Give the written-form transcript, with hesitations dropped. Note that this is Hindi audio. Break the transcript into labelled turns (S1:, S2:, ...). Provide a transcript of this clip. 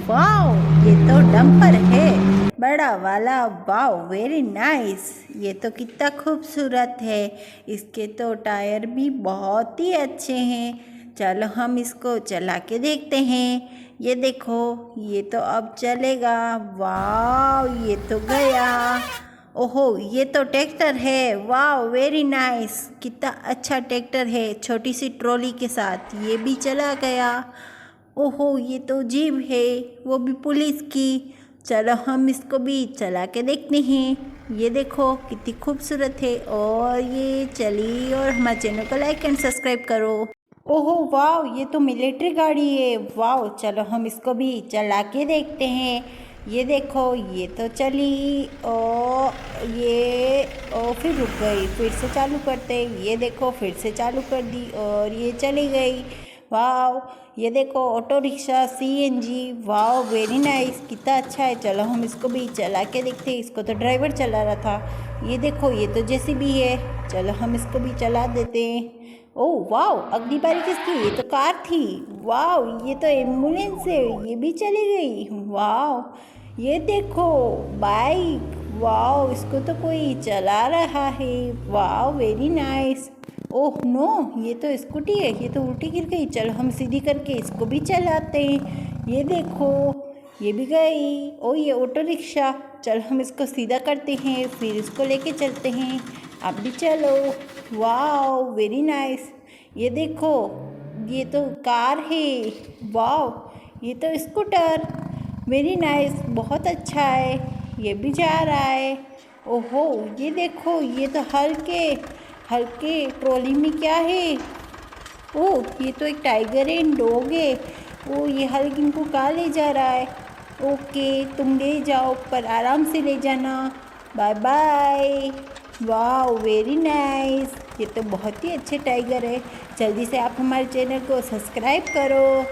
S1: वाओ, ये तो डंपर है बड़ा वाला। Wow, very nice. ये तो कितना खूबसूरत है। इसके तो टायर भी बहुत ही अच्छे हैं। चलो हम इसको चला के देखते हैं। ये देखो, ये तो अब चलेगा। वाओ, ये तो गया। ओहो, ये तो ट्रैक्टर है। Wow, very nice. कितना अच्छा ट्रैक्टर है, छोटी सी ट्रॉली के साथ। ये भी चला गया। ओहो, ये तो जीप है, वो भी पुलिस की। चलो हम इसको भी चला के देखते हैं। ये देखो कितनी खूबसूरत है। और ये चली, और हमारे चैनल को लाइक एंड सब्सक्राइब करो। ओहो वाओ, ये तो मिलिट्री गाड़ी है। वाओ, चलो हम इसको भी चला के देखते हैं। ये देखो, ये तो चली ये फिर रुक गई। फिर से चालू करते। ये देखो, फिर से चालू कर दी और ये चली गई। वाओ, ये देखो auto rickshaw CNG. Wow, very nice. कितना अच्छा है। चलो हम इसको भी चला के देखते हैं। इसको तो ड्राइवर चला रहा था। ये देखो, ये तो जेसीबी है। चलो हम इसको भी चला देते हैं। ओह वाओ, अगली बारी किसकी? ये तो कार थी। वाओ, ये तो एम्बुलेंस है, ये भी चली गई। वाओ, ये देखो बाइक। वाओ, इसको तो कोई चला रहा है। Wow, very nice. Oh no, ये तो स्कूटी है, ये तो उल्टी गिर गई। चलो हम सीधी करके इसको भी चलाते हैं। ये देखो, ये भी गई। ओ, ये ऑटो रिक्शा। चल हम इसको सीधा करते हैं, फिर इसको लेके चलते हैं। आप भी चलो। Wow, very nice. ये देखो, ये तो कार है। वाओ, ये तो स्कूटर। वेरी नाइस, बहुत अच्छा है। ये भी जा रहा है। ओहो, ये देखो, ये तो हल्के हल्के ट्रॉली में क्या है? ओह, ये तो एक टाइगर एंड डॉग है। ओ, ये हल्क इनको कहाँ ले जा रहा है? ओके, तुम ले जाओ, पर आराम से ले जाना। Bye bye. Wow, very nice. ये तो बहुत ही अच्छे टाइगर है। जल्दी से आप हमारे चैनल को सब्सक्राइब करो।